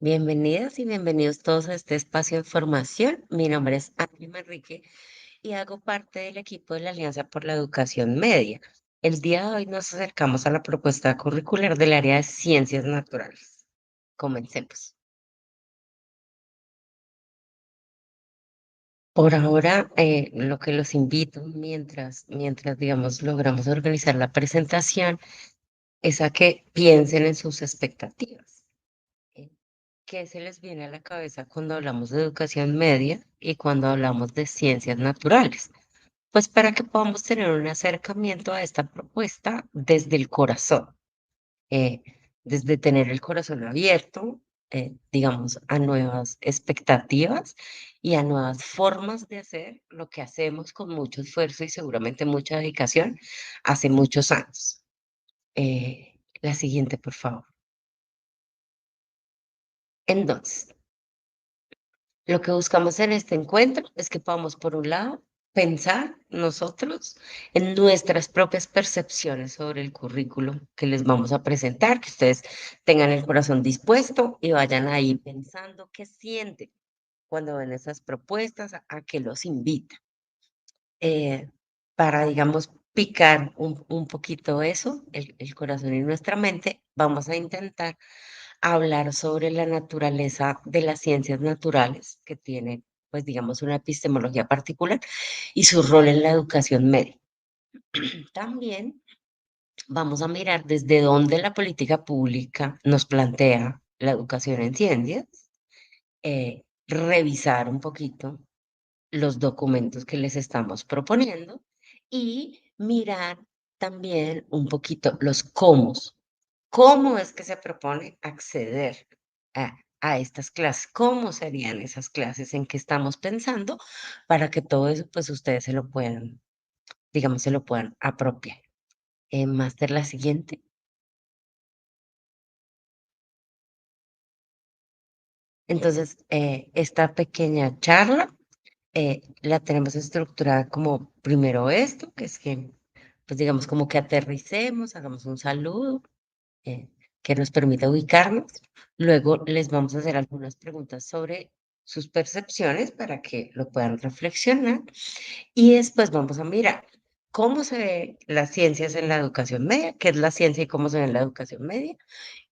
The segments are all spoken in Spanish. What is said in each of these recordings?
Bienvenidas y bienvenidos todos a este espacio de formación. Mi nombre es Ángel Manrique y hago parte del equipo de la Alianza por la Educación Media. El día de hoy nos acercamos a la propuesta curricular del área de ciencias naturales. Comencemos. Por ahora, lo que los invito mientras, digamos, logramos organizar la presentación es a que piensen en sus expectativas. ¿Eh? ¿Qué se les viene a la cabeza cuando hablamos de educación media y cuando hablamos de ciencias naturales? Pues para que podamos tener un acercamiento a esta propuesta desde el corazón, eh, desde tener el corazón abierto, digamos, a nuevas expectativas y a nuevas formas de hacer lo que hacemos con mucho esfuerzo y seguramente mucha dedicación hace muchos años. La siguiente, por favor. Entonces, lo que buscamos en este encuentro es que podamos, por un lado, pensar nosotros en nuestras propias percepciones sobre el currículo que les vamos a presentar, que ustedes tengan el corazón dispuesto y vayan ahí pensando qué sienten cuando ven esas propuestas, a qué los invita. Para, digamos, picar un poquito eso, el corazón y nuestra mente, vamos a intentar hablar sobre la naturaleza de las ciencias naturales, que tienen, pues, digamos, una epistemología particular y su rol en la educación media. También vamos a mirar desde dónde la política pública nos plantea la educación en ciencias, revisar un poquito los documentos que les estamos proponiendo y mirar también un poquito los cómo. ¿Cómo es que se propone acceder a estas clases? ¿Cómo serían esas clases? ¿En qué estamos pensando? Para que todo eso, pues ustedes se lo puedan, digamos, se lo puedan apropiar. Máster, la siguiente. Entonces, esta pequeña charla la tenemos estructurada como primero esto, que es que, pues digamos, como que aterricemos, hagamos un saludo, eh, que nos permita ubicarnos. Luego les vamos a hacer algunas preguntas sobre sus percepciones para que lo puedan reflexionar y después vamos a mirar cómo se ve las ciencias en la educación media, qué es la ciencia y cómo se ve en la educación media,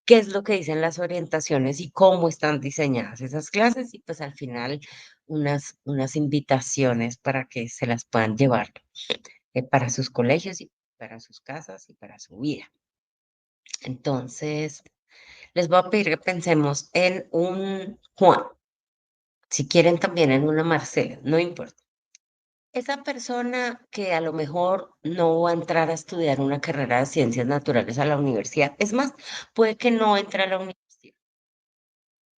qué es lo que dicen las orientaciones y cómo están diseñadas esas clases y pues al final unas invitaciones para que se las puedan llevar para sus colegios y para sus casas y para su vida. Entonces, les voy a pedir que pensemos en un Juan, si quieren también en una Marcela, no importa. Esa persona que a lo mejor no va a entrar a estudiar una carrera de ciencias naturales a la universidad, es más, puede que no entre a la universidad,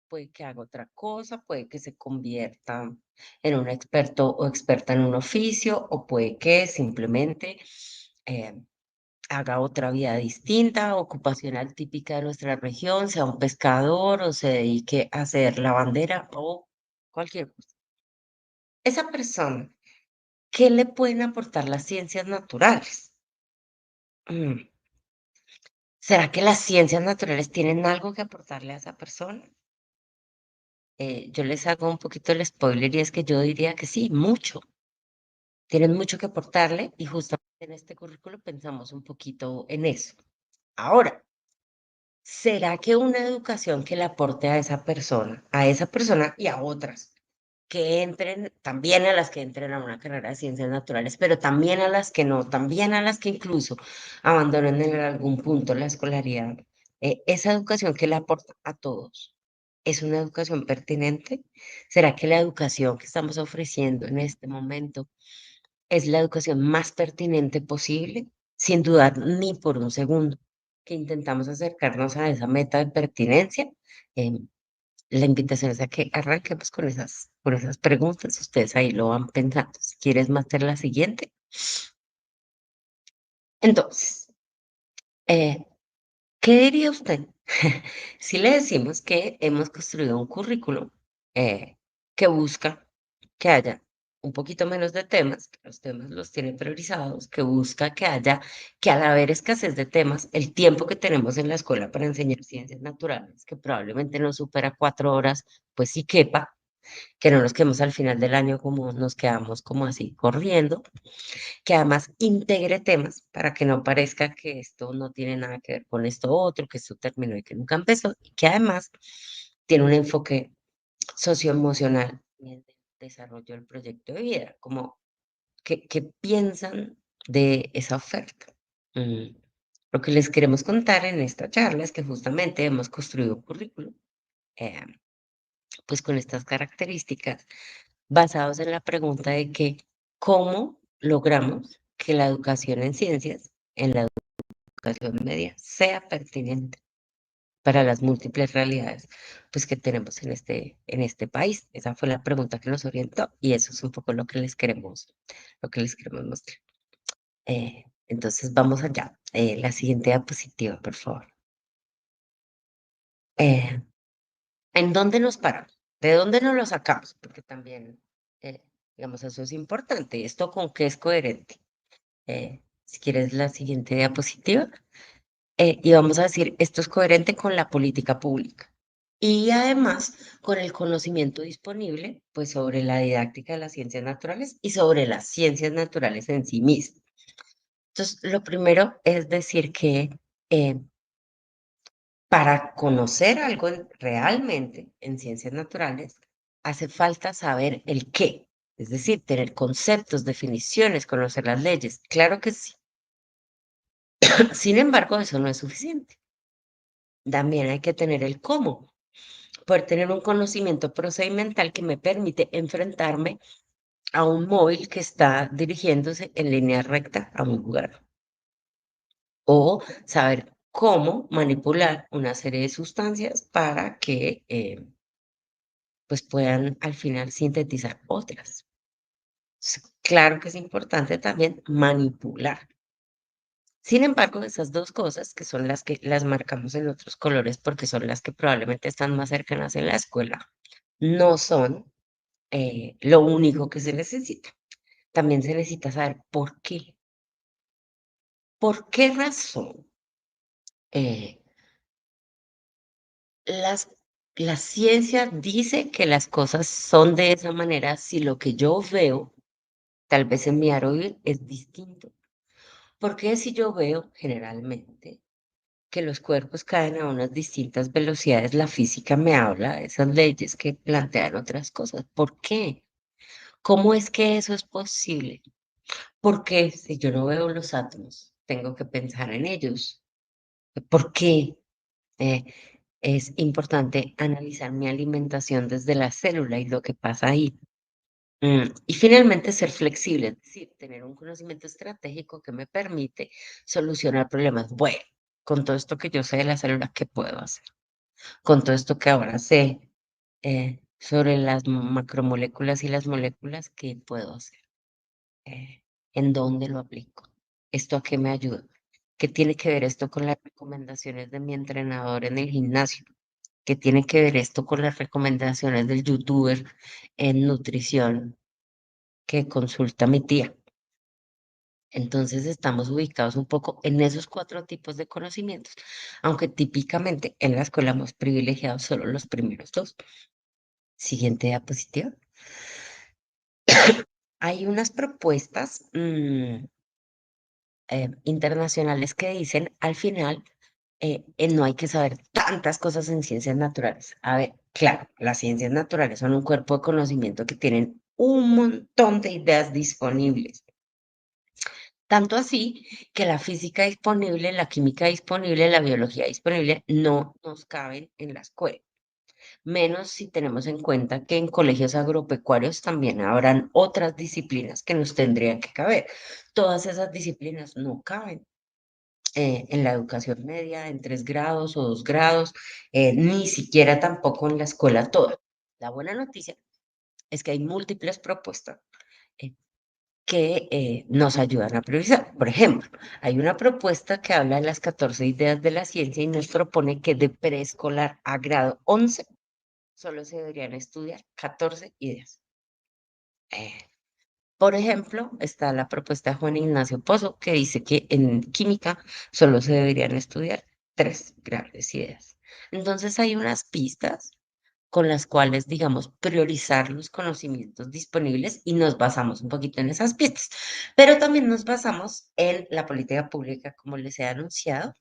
puede que haga otra cosa, puede que se convierta en un experto o experta en un oficio, o puede que simplemente eh, haga otra vida distinta, ocupacional típica de nuestra región, sea un pescador o se dedique a hacer la bandera o cualquier cosa. Esa persona, ¿qué le pueden aportar las ciencias naturales? Mm, ¿Será que las ciencias naturales tienen algo que aportarle a esa persona? Yo les hago un poquito el spoiler y es que yo diría que sí, mucho. Tienen mucho que aportarle y justamente en este currículo pensamos un poquito en eso. Ahora, ¿será que una educación que le aporte a esa persona y a otras, que entren, también a las que entren a una carrera de ciencias naturales, pero también a las que no, también a las que incluso abandonen en algún punto la escolaridad, esa educación que le aporta a todos, ¿es una educación pertinente? ¿Será que la educación que estamos ofreciendo en este momento es la educación más pertinente posible? Sin dudar ni por un segundo que intentamos acercarnos a esa meta de pertinencia. em, la invitación es a que arranquemos con esas preguntas. Ustedes ahí lo van pensando. Si quieres hacer la siguiente. Entonces, eh, ¿qué diría usted si le decimos que hemos construido un currículo que busca que haya un poquito menos de temas, que los temas los tiene priorizados, que busca que haya, que al haber escasez de temas, el tiempo que tenemos en la escuela para enseñar ciencias naturales, que probablemente no supera 4 horas, pues sí quepa, que no nos quedemos al final del año como nos quedamos como así corriendo, que además integre temas para que no parezca que esto no tiene nada que ver con esto otro, que esto terminó y que nunca empezó, y que además tiene un enfoque socioemocional en el desarrollo del proyecto de vida, como qué piensan de esa oferta. Mm, Lo que les queremos contar en esta charla es que justamente hemos construido un currículum, eh, pues con estas características, basados en la pregunta de que cómo logramos que la educación en ciencias, en la educación media, sea pertinente para las múltiples realidades pues, que tenemos en este país. Esa fue la pregunta que nos orientó y eso es un poco lo que les queremos mostrar. Entonces, vamos allá. La siguiente diapositiva, por favor. Eh, ¿En dónde nos paramos? ¿De dónde nos lo sacamos? Porque también, digamos, eso es importante. ¿Esto con qué es coherente? Si quieres la siguiente diapositiva. Y vamos a decir, esto es coherente con la política pública. Y además con el conocimiento disponible, pues sobre la didáctica de las ciencias naturales y sobre las ciencias naturales en sí mismas. Entonces, lo primero es decir que eh, para conocer algo realmente en ciencias naturales, hace falta saber el qué, es decir, tener conceptos, definiciones, conocer las leyes. Claro que sí. Sin embargo, eso no es suficiente. También hay que tener el cómo, poder tener un conocimiento procedimental que me permite enfrentarme a un móvil que está dirigiéndose en línea recta a un lugar. O saber cómo manipular una serie de sustancias para que pues puedan al final sintetizar otras. Claro que es importante también manipular. Sin embargo, esas dos cosas, que son las que las marcamos en otros colores porque son las que probablemente están más cercanas en la escuela, no son lo único que se necesita. También se necesita saber por qué. ¿Por qué razón eh, las, la ciencia dice que las cosas son de esa manera si lo que yo veo, tal vez en mi aro es distinto? Porque si yo veo generalmente que los cuerpos caen a unas distintas velocidades, la física me habla de esas leyes que plantean otras cosas? ¿Por qué? ¿Cómo es que eso es posible? Porque si yo no veo los átomos, tengo que pensar en ellos. ¿Por qué? Eh, es importante analizar mi alimentación desde la célula y lo que pasa ahí. Y finalmente ser flexible, es decir, tener un conocimiento estratégico que me permite solucionar problemas. Bueno, con todo esto que yo sé de la célula, ¿qué puedo hacer? Con todo esto que ahora sé sobre las macromoléculas y las moléculas, ¿qué puedo hacer? ¿En dónde lo aplico? ¿Esto a qué me ayuda? ¿Qué tiene que ver esto con las recomendaciones de mi entrenador en el gimnasio? ¿Qué tiene que ver esto con las recomendaciones del youtuber en nutrición que consulta mi tía? Entonces estamos ubicados un poco en esos cuatro tipos de conocimientos, aunque típicamente en la escuela hemos privilegiado solo los primeros dos. Siguiente diapositiva. Hay unas propuestas internacionales que dicen al final no hay que saber tantas cosas en ciencias naturales. A ver, claro, las ciencias naturales son un cuerpo de conocimiento que tienen un montón de ideas disponibles. Tanto así que la física disponible, la química disponible, la biología disponible no nos caben en la escuela. Menos si tenemos en cuenta que en colegios agropecuarios también habrán otras disciplinas que nos tendrían que caber. Todas esas disciplinas no caben en la educación media, en 3 grados o 2 grados, ni siquiera tampoco en la escuela toda. La buena noticia es que hay múltiples propuestas eh, que nos ayudan a priorizar. Por ejemplo, hay una propuesta que habla de las 14 ideas de la ciencia y nos propone que de preescolar a grado 11 solo se deberían estudiar 14 ideas. Eh, Por ejemplo, está la propuesta de Juan Ignacio Pozo, que dice que en química solo se deberían estudiar tres grandes ideas. Entonces hay unas pistas con las cuales, digamos, priorizar los conocimientos disponibles y nos basamos un poquito en esas pistas, pero también nos basamos en la política pública, como les he anunciado.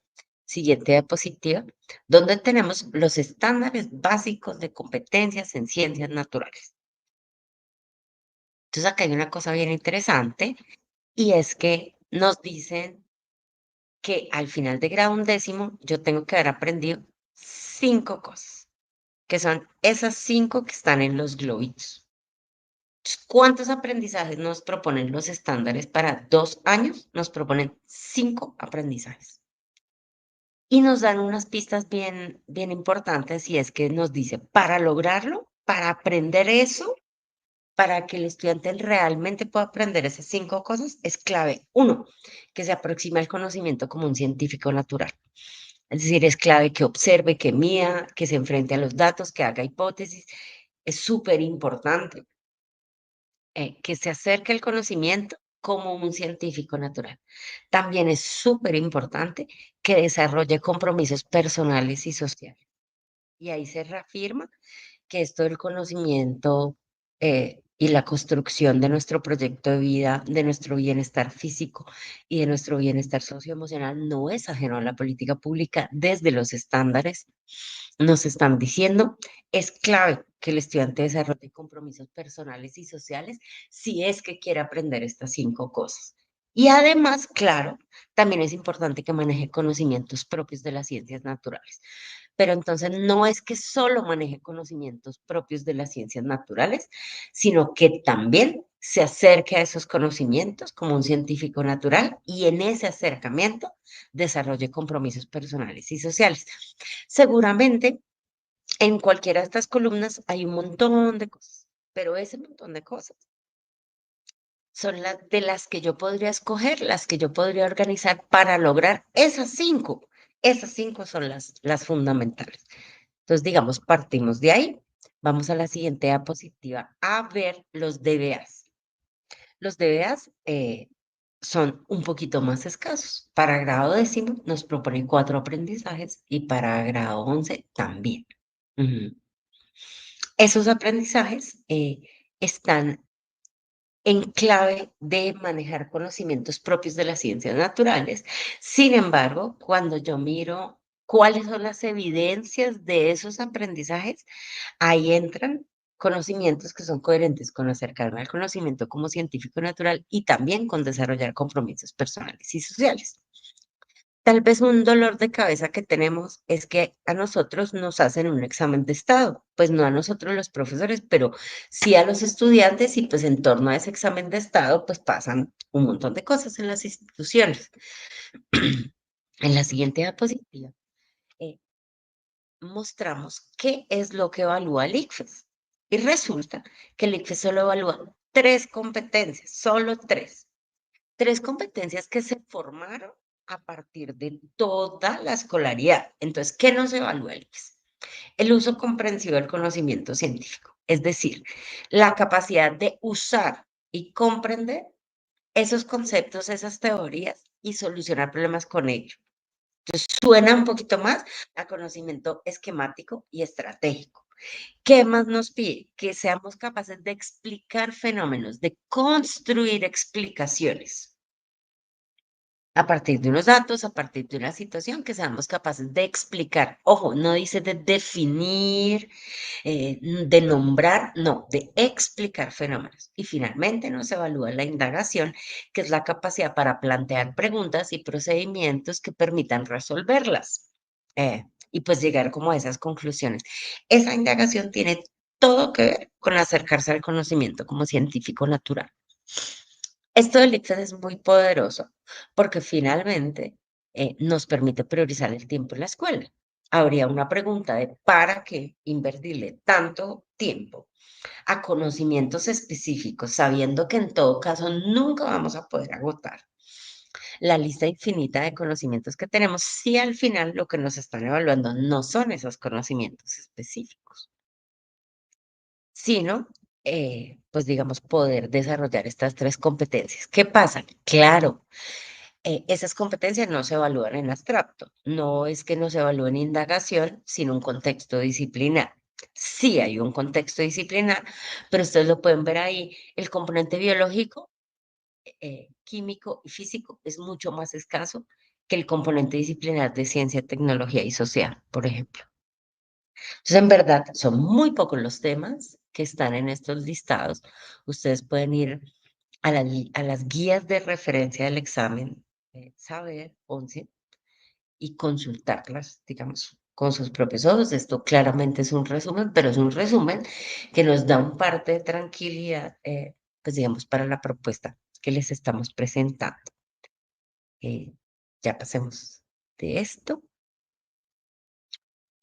Siguiente diapositiva, donde tenemos los estándares básicos de competencias en ciencias naturales. Entonces acá hay una cosa bien interesante y es que nos dicen que al final de grado undécimo yo tengo que haber aprendido cinco cosas, que son esas cinco que están en los globitos. Entonces, ¿cuántos aprendizajes nos proponen los estándares para 2 años? Nos proponen cinco aprendizajes. Y nos dan unas pistas bien, bien importantes y es que nos dice, para lograrlo, para aprender eso, para que el estudiante realmente pueda aprender esas cinco cosas, es clave, uno, que se aproxime al conocimiento como un científico natural. Es decir, es clave que observe, que mida, que se enfrente a los datos, que haga hipótesis. Es súper importante que se acerque al conocimiento como un científico natural. También es súper importante que desarrolle compromisos personales y sociales. Y ahí se reafirma que esto del conocimiento y la construcción de nuestro proyecto de vida, de nuestro bienestar físico y de nuestro bienestar socioemocional no es ajeno a la política pública desde los estándares. Nos están diciendo, es clave que el estudiante desarrolle compromisos personales y sociales si es que quiere aprender estas cinco cosas. Y además, claro, también es importante que maneje conocimientos propios de las ciencias naturales. Pero entonces no es que solo maneje conocimientos propios de las ciencias naturales, sino que también se acerque a esos conocimientos como un científico natural y en ese acercamiento desarrolle compromisos personales y sociales. Seguramente en cualquiera de estas columnas hay un montón de cosas, pero ese montón de cosas son las de las que yo podría escoger, las que yo podría organizar para lograr esas cinco. Esas cinco son las fundamentales. Entonces, digamos, partimos de ahí. Vamos a la siguiente diapositiva a ver los DBAs. Los DBAs son un poquito más escasos. Para grado décimo nos proponen 4 aprendizajes y para grado 11 también. Ujú. Esos aprendizajes están en clave de manejar conocimientos propios de las ciencias naturales. Sin embargo, cuando yo miro cuáles son las evidencias de esos aprendizajes, ahí entran conocimientos que son coherentes con acercarme al conocimiento como científico natural y también con desarrollar compromisos personales y sociales. Tal vez un dolor de cabeza que tenemos es que a nosotros nos hacen un examen de estado, pues no a nosotros los profesores, pero sí a los estudiantes y pues en torno a ese examen de estado pues pasan un montón de cosas en las instituciones. En la siguiente diapositiva eh, mostramos qué es lo que evalúa el ICFES. Y resulta que el ICFES solo evalúa tres competencias, solo tres. Tres competencias que se formaron a partir de toda la escolaridad. Entonces, ¿qué nos evalúa el ICFES? El uso comprensivo del conocimiento científico, es decir, la capacidad de usar y comprender esos conceptos, esas teorías y solucionar problemas con ellos. Suena un poquito más a conocimiento esquemático y estratégico. ¿Qué más nos pide? Que seamos capaces de explicar fenómenos, de construir explicaciones a partir de unos datos, a partir de una situación que seamos capaces de explicar. Ojo, no dice de definir, de nombrar, no, de explicar fenómenos. Y finalmente nos evalúa la indagación, que es la capacidad para plantear preguntas y procedimientos que permitan resolverlas. Y pues llegar como a esas conclusiones. Esa indagación tiene todo que ver con acercarse al conocimiento como científico natural. Esto del ICFES es muy poderoso porque finalmente nos permite priorizar el tiempo en la escuela. Habría una pregunta de ¿para qué invertirle tanto tiempo a conocimientos específicos, sabiendo que en todo caso nunca vamos a poder agotar la lista infinita de conocimientos que tenemos si al final lo que nos están evaluando no son esos conocimientos específicos, sino pues digamos, poder desarrollar estas 3 competencias. ¿Qué pasa? Claro, esas competencias no se evalúan en abstracto, no es que no se evalúe en indagación, sino un contexto disciplinar. Sí hay un contexto disciplinar, pero ustedes lo pueden ver ahí, el componente biológico, químico y físico es mucho más escaso que el componente disciplinar de ciencia, tecnología y social, por ejemplo. Entonces, en verdad, son muy pocos los temas que están en estos listados. Ustedes pueden ir a las guías de referencia del examen, Saber 11, y consultarlas, digamos, con sus propios ojos. Esto claramente es un resumen, pero es un resumen que nos da un parte de tranquilidad, pues digamos, para la propuesta que les estamos presentando. Eh, ya pasemos de esto.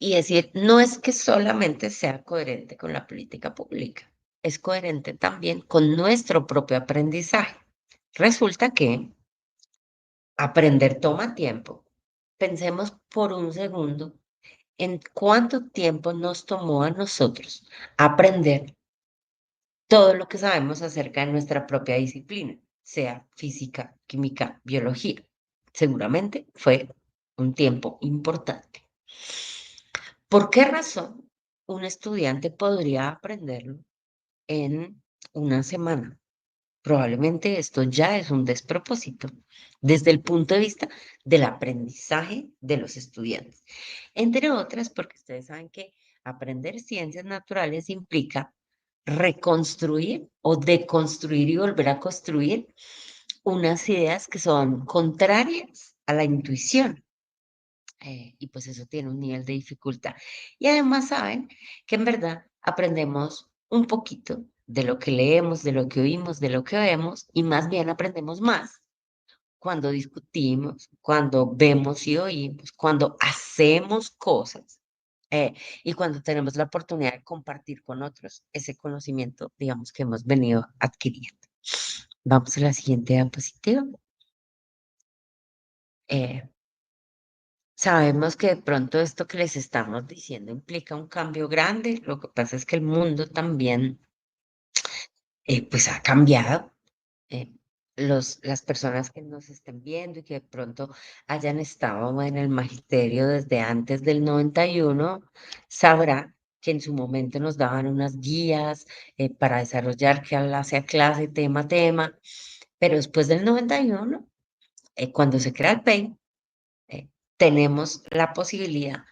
Y decir, no es que solamente sea coherente con la política pública, es coherente también con nuestro propio aprendizaje. Resulta que aprender toma tiempo. Pensemos por un segundo en cuánto tiempo nos tomó a nosotros aprender todo lo que sabemos acerca de nuestra propia disciplina, sea física, química, biología. Seguramente fue un tiempo importante. ¿Por qué razón un estudiante podría aprenderlo en una semana? Probablemente esto ya es un despropósito desde el punto de vista del aprendizaje de los estudiantes. Entre otras, porque ustedes saben que aprender ciencias naturales implica reconstruir o deconstruir y volver a construir unas ideas que son contrarias a la intuición. Y pues eso tiene un nivel de dificultad. Y además saben que en verdad aprendemos un poquito de lo que leemos, de lo que oímos, de lo que vemos, y más bien aprendemos más cuando discutimos, cuando vemos y oímos, cuando hacemos cosas, y cuando tenemos la oportunidad de compartir con otros ese conocimiento, digamos, que hemos venido adquiriendo. Vamos a la siguiente diapositiva. Eh, Sabemos que de pronto esto que les estamos diciendo implica un cambio grande. Lo que pasa es que el mundo también, pues ha cambiado. eh, las personas que nos estén viendo y que de pronto hayan estado en el magisterio desde antes del 91 sabrá que en su momento nos daban unas guías, para desarrollar clase a clase, tema a tema, pero después del 91, cuando se crea el PEI, tenemos la posibilidad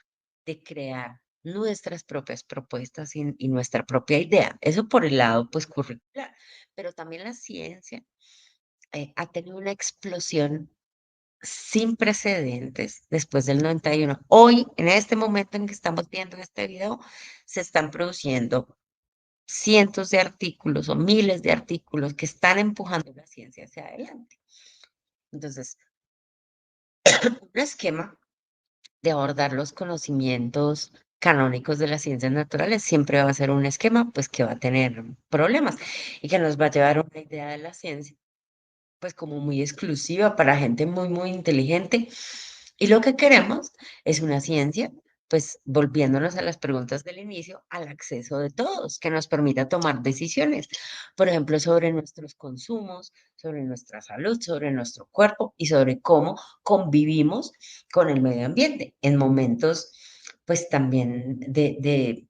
de crear nuestras propias propuestas y nuestra propia idea. Eso por el lado, pues, curricular, pero también la ciencia, ha tenido una explosión sin precedentes después del 91. Hoy, en este momento en que estamos viendo este video, se están produciendo cientos de artículos o miles de artículos que están empujando la ciencia hacia adelante. Entonces, un esquema de abordar los conocimientos canónicos de las ciencias naturales siempre va a ser un esquema, pues, que va a tener problemas y que nos va a llevar a una idea de la ciencia, pues, como muy exclusiva para gente muy, muy inteligente. Y lo que queremos es una ciencia, pues, volviéndonos a las preguntas del inicio, al acceso de todos, que nos permita tomar decisiones, por ejemplo, sobre nuestros consumos, sobre nuestra salud, sobre nuestro cuerpo y sobre cómo convivimos con el medio ambiente en momentos, pues, también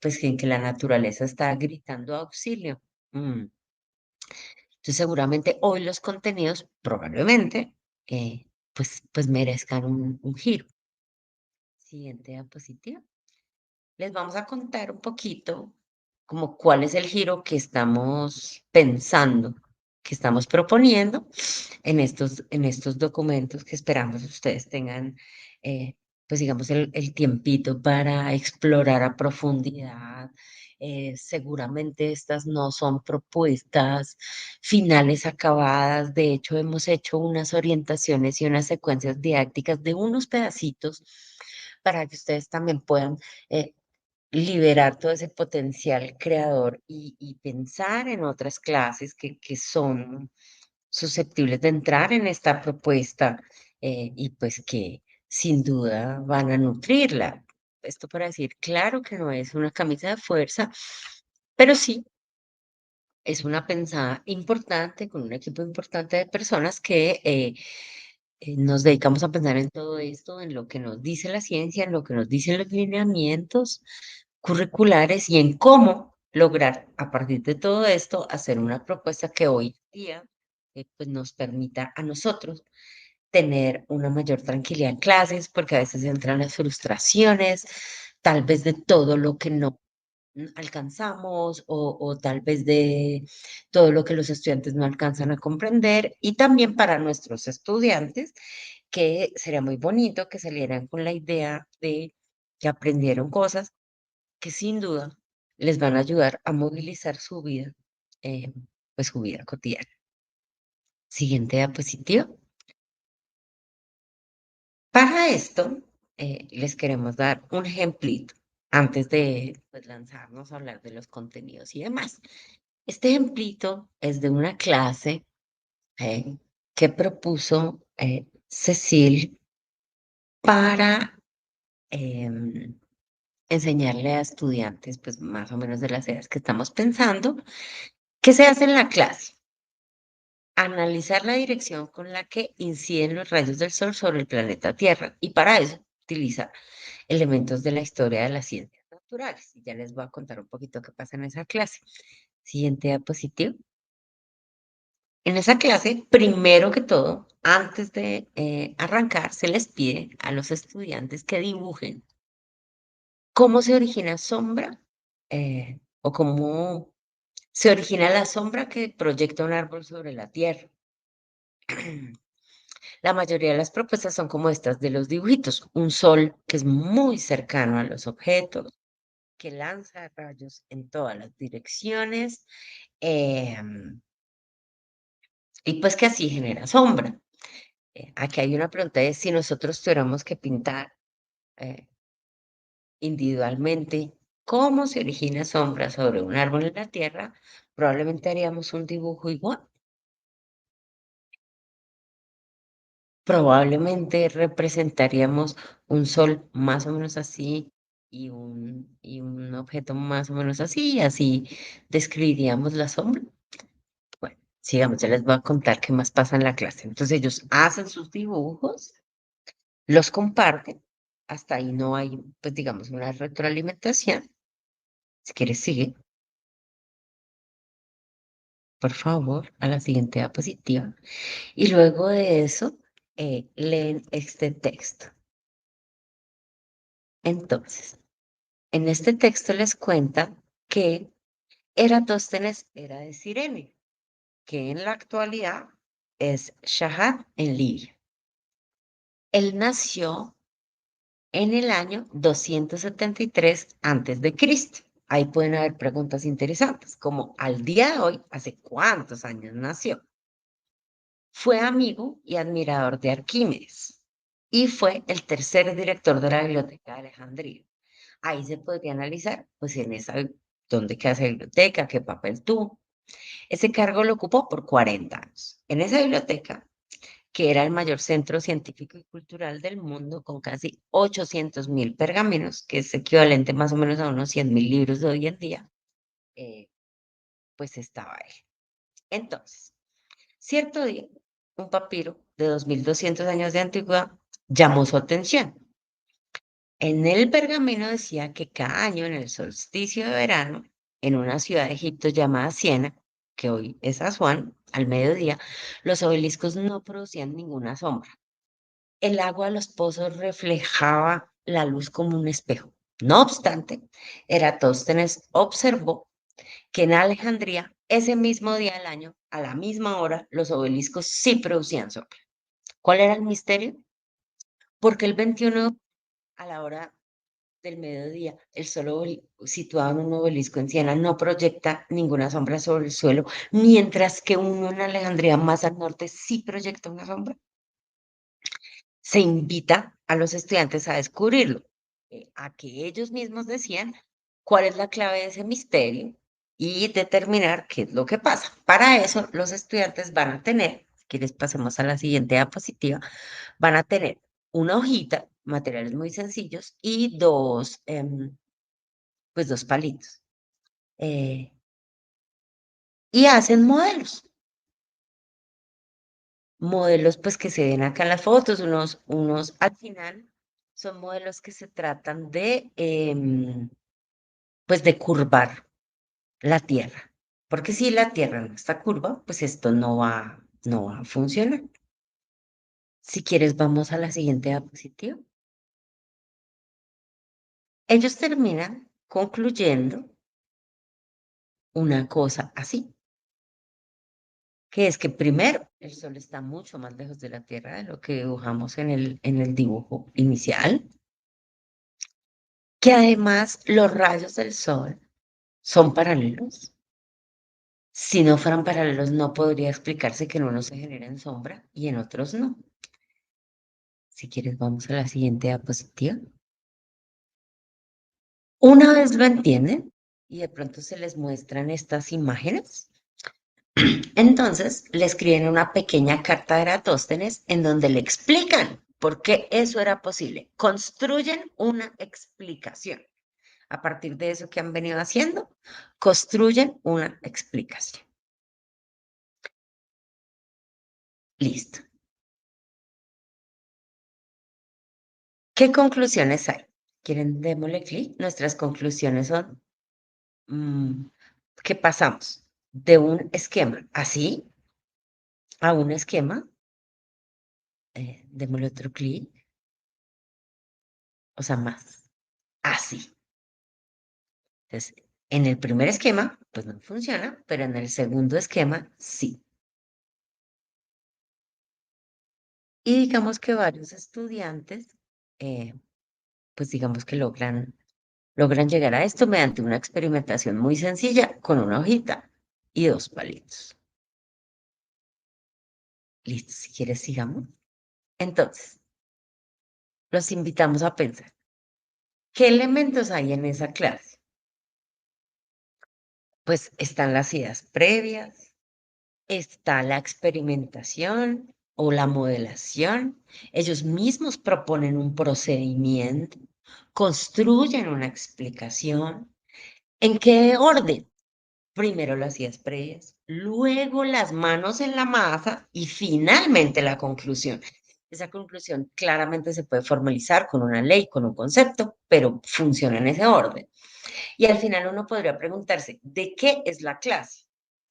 pues, en que la naturaleza está gritando auxilio. Mm. Entonces, seguramente hoy los contenidos probablemente, pues merezcan un giro. Siguiente diapositiva. Les vamos a contar un poquito como cuál es el giro que estamos pensando, que estamos proponiendo en estos documentos que esperamos ustedes tengan, pues digamos, el tiempito para explorar a profundidad. Seguramente estas no son propuestas finales acabadas. De hecho, hemos hecho unas orientaciones y unas secuencias didácticas de unos pedacitos para que ustedes también puedan, liberar todo ese potencial creador y pensar en otras clases que son susceptibles de entrar en esta propuesta, y pues que sin duda van a nutrirla. Esto para decir, claro que no es una camisa de fuerza, pero sí es una pensada importante con un equipo importante de personas que nos dedicamos a pensar en todo esto, en lo que nos dice la ciencia, en lo que nos dicen los lineamientos curriculares y en cómo lograr a partir de todo esto hacer una propuesta que hoy día pues nos permita a nosotros tener una mayor tranquilidad en clases, porque a veces entran las frustraciones, tal vez de todo lo que no alcanzamos o tal vez de todo lo que los estudiantes no alcanzan a comprender y también para nuestros estudiantes, que sería muy bonito que salieran con la idea de que aprendieron cosas que sin duda les van a ayudar a movilizar su vida, eh, pues su vida cotidiana. Siguiente diapositiva. Para esto, les queremos dar un ejemplito antes de pues, lanzarnos a hablar de los contenidos y demás. Este ejemplito es de una clase que propuso Cecil para enseñarle a estudiantes, pues más o menos de las edades que estamos pensando, ¿qué se hace en la clase? Analizar la dirección con la que inciden los rayos del Sol sobre el planeta Tierra y para eso utiliza elementos de la historia de las ciencias naturales. Y ya les voy a contar un poquito qué pasa en esa clase. Siguiente diapositiva. En esa clase, primero que todo, antes de arrancar, se les pide a los estudiantes que dibujen cómo se origina sombra o cómo se origina la sombra que proyecta un árbol sobre la tierra. La mayoría de las propuestas son como estas de los dibujitos. Un sol que es muy cercano a los objetos, que lanza rayos en todas las direcciones y pues que así genera sombra. Aquí hay una pregunta de si nosotros tuviéramos que pintar eh, individualmente cómo se origina sombra sobre un árbol en la tierra, probablemente haríamos un dibujo igual. Probablemente representaríamos un sol más o menos así y un objeto más o menos así, y así describiríamos la sombra. Bueno, sigamos, ya les voy a contar qué más pasa en la clase. Entonces ellos hacen sus dibujos, los comparten, hasta ahí no hay, pues digamos, una retroalimentación. Si quieres, sigue, por favor, a la siguiente diapositiva. Y luego de eso, leen este texto. Entonces, en este texto les cuenta que Eratóstenes era de Cirene, que en la actualidad es Shahar en Libia. Él nació en el año 273 antes de Cristo. Ahí pueden haber preguntas interesantes, como al día de hoy, ¿hace cuántos años nació? Fue amigo y admirador de Arquímedes y fue el tercer director de la Biblioteca de Alejandría. Ahí se podría analizar, pues en esa, dónde queda esa biblioteca, qué papel tuvo. Ese cargo lo ocupó por 40 años. En esa biblioteca, que era el mayor centro científico y cultural del mundo, con casi 800.000 pergaminos, que es equivalente más o menos a unos 100.000 libros de hoy en día, eh, pues estaba él. Entonces, cierto día, un papiro de 2.200 años de antigüedad llamó su atención. En el pergamino decía que cada año en el solsticio de verano, en una ciudad de Egipto llamada Siena, que hoy es Asuán, al mediodía, los obeliscos no producían ninguna sombra. El agua de los pozos reflejaba la luz como un espejo. No obstante, Eratóstenes observó que en Alejandría, ese mismo día del año, a la misma hora, los obeliscos sí producían sombra. ¿Cuál era el misterio? Porque el 21 a la hora del mediodía, el sol situado en un obelisco en Siena no proyecta ninguna sombra sobre el suelo, mientras que uno en Alejandría más al norte sí proyecta una sombra. Se invita a los estudiantes a descubrirlo, a que ellos mismos decían cuál es la clave de ese misterio y determinar qué es lo que pasa. Para eso, los estudiantes van a tener, si quieres pasemos a la siguiente diapositiva, van a tener una hojita, materiales muy sencillos y pues dos palitos. Eh, y hacen modelos. Modelos, pues, que se ven acá en las fotos, al final, son modelos que se tratan de, pues, de curvar la Tierra, porque si la Tierra no está curva, pues, esto no va a funcionar. Si quieres, vamos a la siguiente diapositiva. Ellos terminan concluyendo una cosa así, que es que primero, el Sol está mucho más lejos de la Tierra de lo que dibujamos en el dibujo inicial, que además los rayos del Sol son paralelos. Si no fueran paralelos, no podría explicarse que en unos se genera en sombra y en otros no. Si quieres, vamos a la siguiente diapositiva. Una vez lo entienden y de pronto se les muestran estas imágenes, entonces le escriben una pequeña carta a Eratóstenes en donde le explican por qué eso era posible. Construyen una explicación. A partir de eso que han venido haciendo, construyen una explicación. Listo. ¿Qué conclusiones hay? ¿Quieren démosle clic? Nuestras conclusiones son que pasamos de un esquema así a un esquema, démosle otro clic, o sea, más así. Entonces, en el primer esquema, pues no funciona, pero en el segundo esquema, sí. Y digamos que varios estudiantes, pues digamos que logran llegar a esto mediante una experimentación muy sencilla con una hojita y dos palitos. Listo, si quieres, sigamos. Entonces, los invitamos a pensar, ¿qué elementos hay en esa clase? Pues están las ideas previas, está la experimentación o la modelación. Ellos mismos proponen un procedimiento, construyen una explicación. ¿En qué orden? Primero las ideas previas, luego las manos en la masa y finalmente la conclusión. Esa conclusión claramente se puede formalizar con una ley, con un concepto, pero funciona en ese orden. Y al final uno podría preguntarse, ¿de qué es la clase?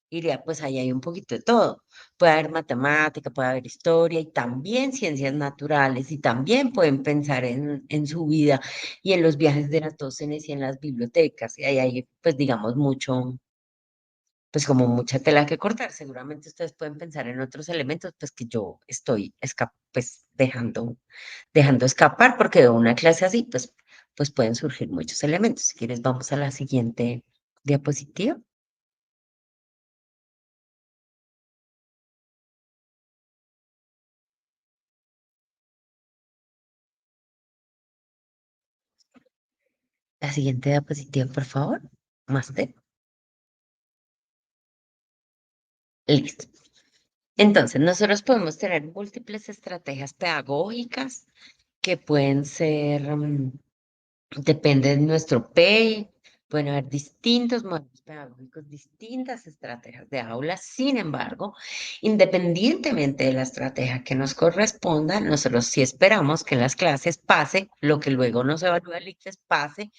Y diría, pues ahí hay un poquito de todo. Puede haber matemática, puede haber historia y también ciencias naturales y también pueden pensar en su vida y en los viajes de Eratóstenes y en las bibliotecas. Y ahí hay, pues digamos, pues como mucha tela que cortar. Seguramente ustedes pueden pensar en otros elementos, pues que yo estoy pues dejando escapar, porque de una clase así, pues pueden surgir muchos elementos. Si quieres, vamos a la siguiente diapositiva. La siguiente diapositiva, por favor. Máster. Listo. Entonces, nosotros podemos tener múltiples estrategias pedagógicas que pueden ser depende de nuestro PEI, pueden haber distintos modelos pedagógicos, distintas estrategias de aula. Sin embargo, independientemente de la estrategia que nos corresponda, nosotros sí esperamos que en las clases pase lo que luego nos evalúa el ICFES, pase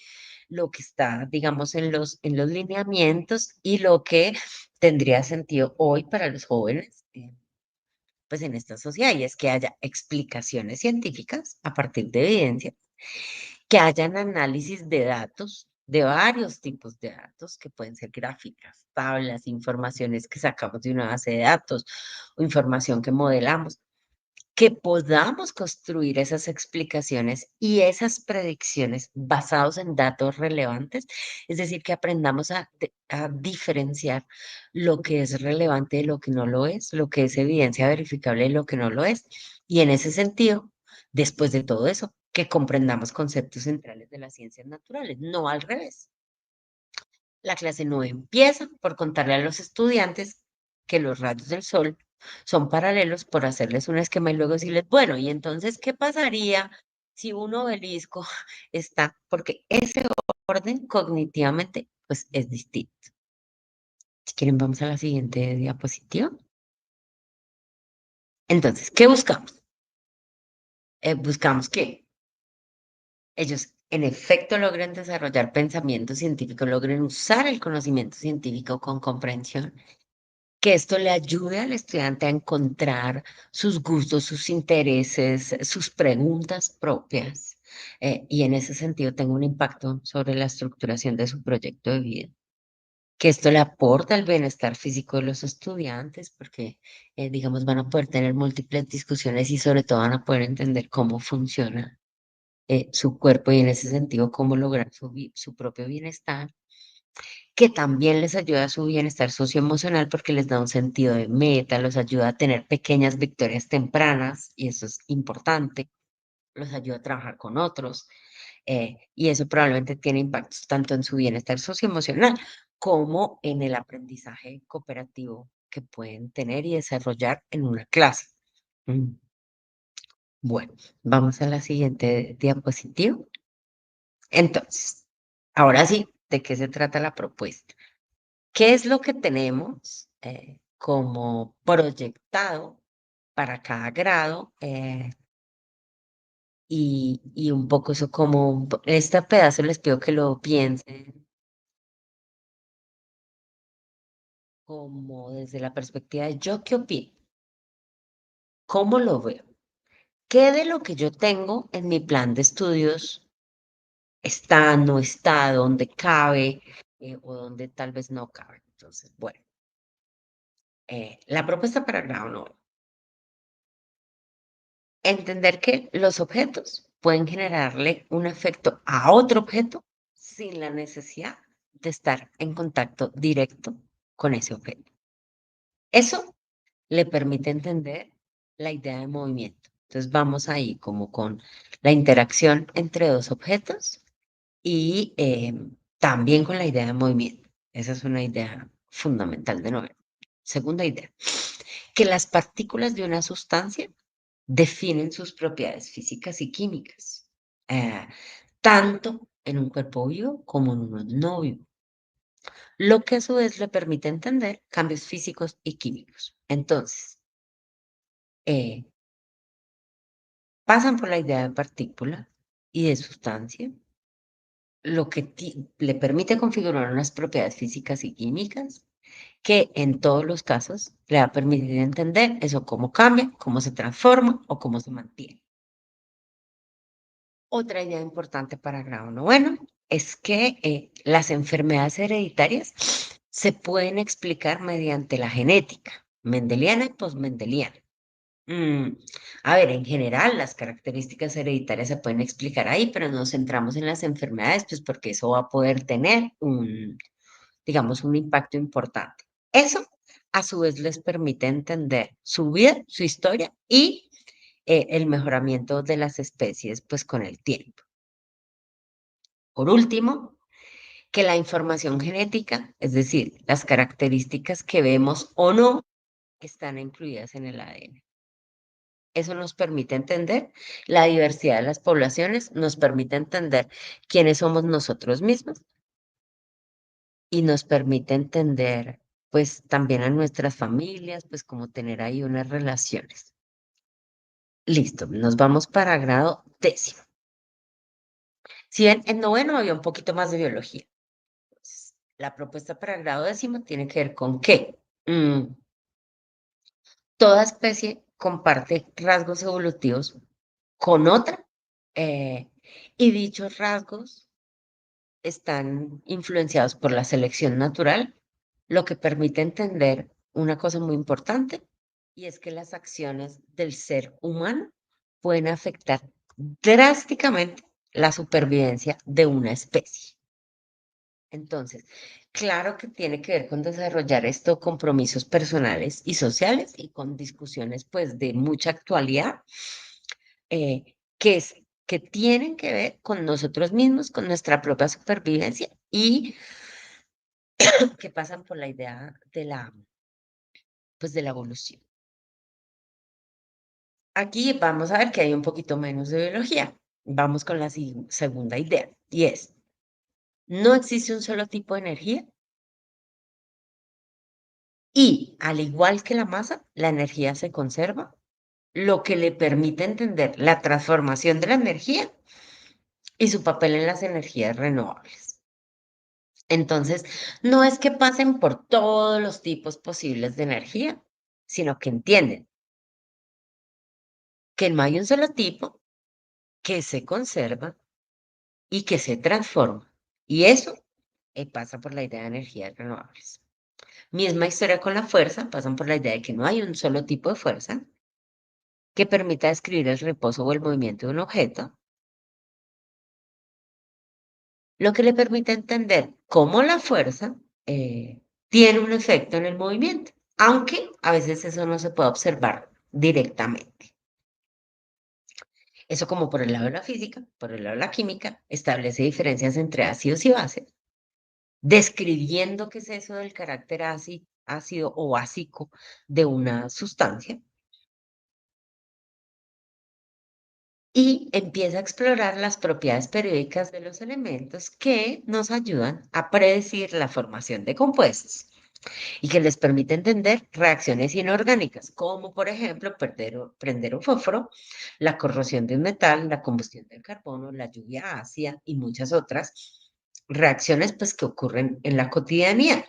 lo que está, digamos, en los lineamientos y lo que tendría sentido hoy para los jóvenes. Pues en esta sociedad, y es que haya explicaciones científicas a partir de evidencia, que hayan análisis de datos, de varios tipos de datos, que pueden ser gráficas, tablas, informaciones que sacamos de una base de datos o información que modelamos, que podamos construir esas explicaciones y esas predicciones basados en datos relevantes, es decir, que aprendamos a diferenciar lo que es relevante de lo que no lo es, lo que es evidencia verificable de lo que no lo es. Y en ese sentido, después de todo eso, que comprendamos conceptos centrales de las ciencias naturales, no al revés. La clase no empieza por contarle a los estudiantes que los rayos del sol son paralelos, por hacerles un esquema y luego decirles, bueno, y entonces, ¿qué pasaría si un obelisco está? Porque ese orden cognitivamente, pues, es distinto. Si quieren, vamos a la siguiente diapositiva. Entonces, ¿qué buscamos? Buscamos que ellos en efecto logren desarrollar pensamiento científico, logren usar el conocimiento científico con comprensión, que esto le ayude al estudiante a encontrar sus gustos, sus intereses, sus preguntas propias, y en ese sentido tenga un impacto sobre la estructuración de su proyecto de vida. Que esto le aporta el bienestar físico de los estudiantes, porque, digamos, van a poder tener múltiples discusiones y sobre todo van a poder entender cómo funciona su cuerpo y en ese sentido cómo lograr su propio bienestar, que también les ayuda a su bienestar socioemocional porque les da un sentido de meta, los ayuda a tener pequeñas victorias tempranas y eso es importante, los ayuda a trabajar con otros, y eso probablemente tiene impactos tanto en su bienestar socioemocional como en el aprendizaje cooperativo que pueden tener y desarrollar en una clase. Mm, Bueno, vamos a la siguiente diapositiva. Entonces, ahora sí, ¿de qué se trata la propuesta? ¿Qué es lo que tenemos como proyectado para cada grado? Y un poco eso como, este pedazo les pido que lo piensen como desde la perspectiva de yo qué opino, cómo lo veo, qué de lo que yo tengo en mi plan de estudios está, no está, dónde cabe o dónde tal vez no cabe. Entonces, bueno, la propuesta para grado 9. Entender que los objetos pueden generarle un efecto a otro objeto sin la necesidad de estar en contacto directo con ese objeto. Eso le permite entender la idea de movimiento. Entonces vamos ahí como con la interacción entre dos objetos y también con la idea de movimiento. Esa es una idea fundamental de noveno. Segunda idea, que las partículas de una sustancia definen sus propiedades físicas y químicas, eh, tanto en un cuerpo vivo como en uno no vivo, lo que a su vez le permite entender cambios físicos y químicos. Entonces, eh, pasan por la idea de partícula y de sustancia, lo que le permite configurar unas propiedades físicas y químicas que en todos los casos le va a permitir entender eso cómo cambia, cómo se transforma o cómo se mantiene. Otra idea importante para grado noveno es que las enfermedades hereditarias se pueden explicar mediante la genética, mendeliana y postmendeliana. Mm, A ver, en general las características hereditarias se pueden explicar ahí, pero nos centramos en las enfermedades, pues porque eso va a poder tener digamos, un impacto importante. Eso, a su vez, les permite entender su vida, su historia y el mejoramiento de las especies, pues con el tiempo. Por último, que la información genética, es decir, las características que vemos o no, están incluidas en el ADN. Eso nos permite entender la diversidad de las poblaciones, nos permite entender quiénes somos nosotros mismos y nos permite entender, pues, también a nuestras familias, pues, como tener ahí unas relaciones. Listo, nos vamos para grado décimo. Si bien en noveno había un poquito más de biología, pues, la propuesta para grado décimo tiene que ver con qué. Toda especie comparte rasgos evolutivos con otra, eh, y dichos rasgos están influenciados por la selección natural, lo que permite entender una cosa muy importante, y es que las acciones del ser humano pueden afectar drásticamente la supervivencia de una especie. Entonces, claro que tiene que ver con desarrollar estos compromisos personales y sociales y con discusiones pues de mucha actualidad, que, que tienen que ver con nosotros mismos, con nuestra propia supervivencia y que pasan por la idea de pues de la evolución. Aquí vamos a ver que hay un poquito menos de biología. Vamos con la segunda idea y es, no existe un solo tipo de energía Y al igual que la masa, la energía se conserva, lo que le permite entender la transformación de la energía y su papel en las energías renovables. Entonces, no es que pasen por todos los tipos posibles de energía, sino que entienden que no hay un solo tipo, que se conserva y que se transforma. Y eso pasa por la idea de energías renovables. Misma historia con la fuerza, pasan por la idea de que no hay un solo tipo de fuerza que permita describir el reposo o el movimiento de un objeto, lo que le permite entender cómo la fuerza tiene un efecto en el movimiento, aunque a veces eso no se puede observar directamente. Eso como por el lado de la física, por el lado de la química, establece diferencias entre ácidos y bases, describiendo qué es eso del carácter ácido o básico de una sustancia, y empieza a explorar las propiedades periódicas de los elementos que nos ayudan a predecir la formación de compuestos y que les permite entender reacciones inorgánicas, como por ejemplo prender un fósforo, la corrosión de un metal, la combustión del carbono, la lluvia ácida y muchas otras reacciones pues, que ocurren en la cotidianidad.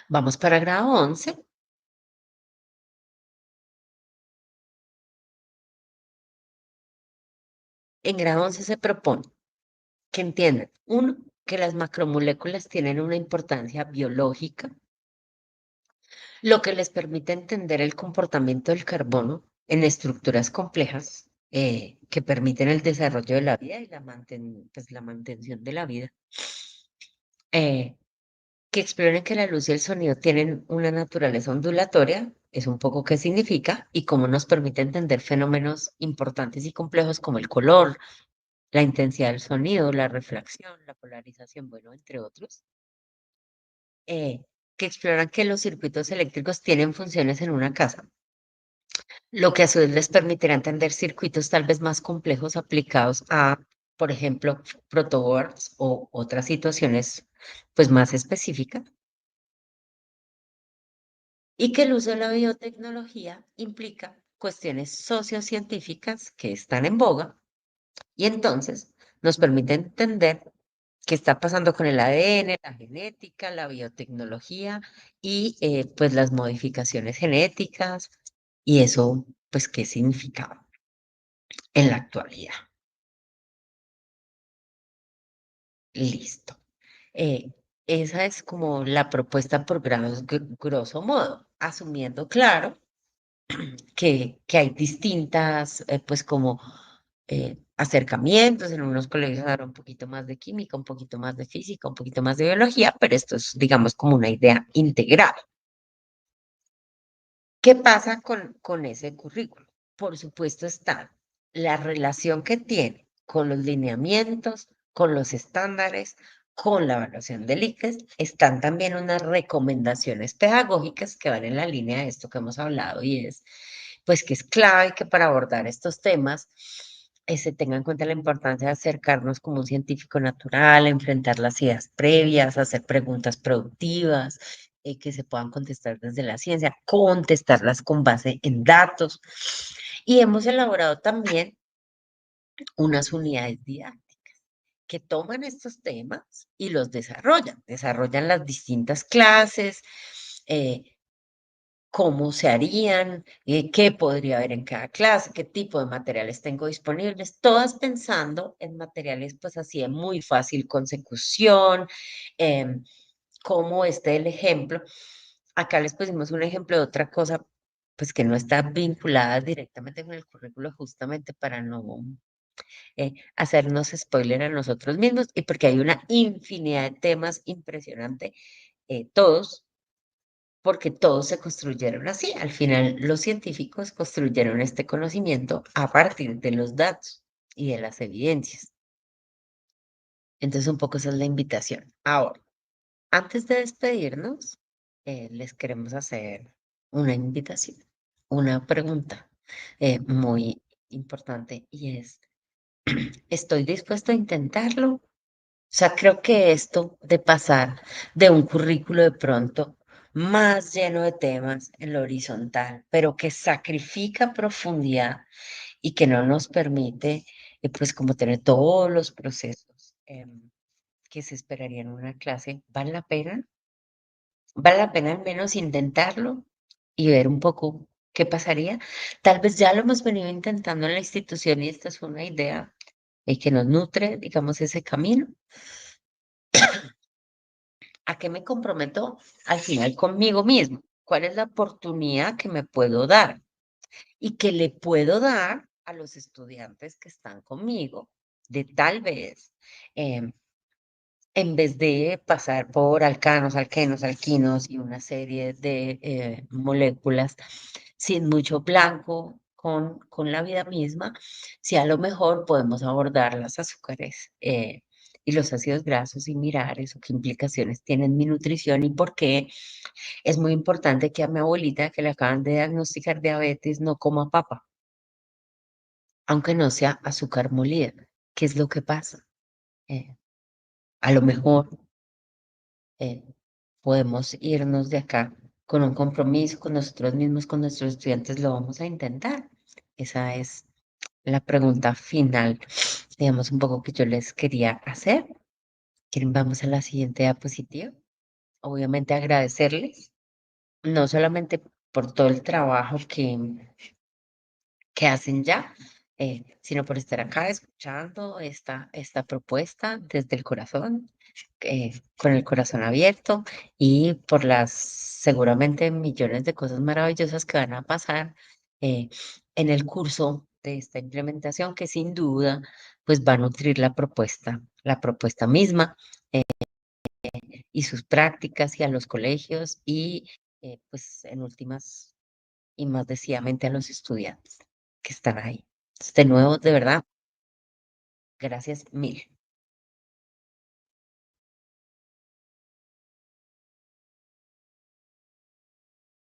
Vamos para grado 11. En grado 11 se propone que entiendan, uno, que las macromoléculas tienen una importancia biológica, lo que les permite entender el comportamiento del carbono en estructuras complejas que permiten el desarrollo de la vida y pues, la mantención de la vida. Eh, que exploren que la luz y el sonido tienen una naturaleza ondulatoria, es un poco qué significa y cómo nos permite entender fenómenos importantes y complejos como el color, la intensidad del sonido, la refracción, la polarización, bueno, entre otros. eh, que exploran que los circuitos eléctricos tienen funciones en una casa, lo que a su vez les permitirá entender circuitos tal vez más complejos aplicados a, por ejemplo, protoboards o otras situaciones pues más específicas, y que el uso de la biotecnología implica cuestiones sociocientíficas que están en boga y entonces nos permite entender qué está pasando con el ADN, la genética, la biotecnología y pues las modificaciones genéticas y eso pues qué significa en la actualidad. Listo. Eh, esa es como la propuesta por grosso modo, asumiendo, claro, que hay distintas, pues como acercamientos, en unos colegios habrá un poquito más de química, un poquito más de física, un poquito más de biología, pero esto es, digamos, como una idea integral. ¿Qué pasa con ese currículo? Por supuesto está la relación que tiene con los lineamientos, con los estándares, con la evaluación del ICFES. Están también unas recomendaciones pedagógicas que van en la línea de esto que hemos hablado y es, pues, que es clave que para abordar estos temas se tenga en cuenta la importancia de acercarnos como un científico natural, enfrentar las ideas previas, hacer preguntas productivas, que se puedan contestar desde la ciencia, contestarlas con base en datos. Y hemos elaborado también unas unidades didácticas que toman estos temas y los desarrollan las distintas clases, eh, cómo se harían, qué podría haber en cada clase, qué tipo de materiales tengo disponibles, todas pensando en materiales pues así de muy fácil consecución, em, como este del ejemplo. Acá les pusimos un ejemplo de otra cosa, pues que no está vinculada directamente con el currículo, justamente para no hacernos spoiler a nosotros mismos y porque hay una infinidad de temas impresionante, todos, porque todos se construyeron así. Al final, los científicos construyeron este conocimiento a partir de los datos y de las evidencias. Entonces, un poco esa es la invitación. Ahora, antes de despedirnos, les queremos hacer una invitación, una pregunta muy importante y es, ¿estoy dispuesto a intentarlo? O sea, creo que esto de pasar de un currículo de pronto más lleno de temas en lo horizontal, pero que sacrifica profundidad y que no nos permite, pues, como tener todos los procesos que se esperarían en una clase. ¿Vale la pena? Vale la pena al menos intentarlo y ver un poco qué pasaría. Tal vez ya lo hemos venido intentando en la institución y esta es una idea que nos nutre, digamos, ese camino. ¿A qué me comprometo al final conmigo mismo? ¿Cuál es la oportunidad que me puedo dar y que le puedo dar a los estudiantes que están conmigo de tal vez em, en vez de pasar por alcanos, alquenos, alquinos y una serie de moléculas sin mucho blanco con la vida misma, si a lo mejor podemos abordar las azúcares y los ácidos grasos y mirar eso, qué implicaciones tiene en mi nutrición y por qué es muy importante que a mi abuelita que le acaban de diagnosticar diabetes no coma papa, aunque no sea azúcar molida. ¿Qué es lo que pasa? Eh, a lo mejor eh, podemos irnos de acá con un compromiso con nosotros mismos, con nuestros estudiantes, lo vamos a intentar. Esa es la pregunta final, digamos, un poco que yo les quería hacer. ¿Quieren? Vamos a la siguiente diapositiva. Obviamente agradecerles, no solamente por todo el trabajo que hacen ya, sino por estar acá escuchando esta propuesta desde el corazón, con el corazón abierto y por las seguramente millones de cosas maravillosas que van a pasar eh, en el curso de esta implementación que sin duda pues va a nutrir la propuesta misma y sus prácticas y a los colegios y pues en últimas y más decididamente a los estudiantes que están ahí. De nuevo, de verdad, gracias mil.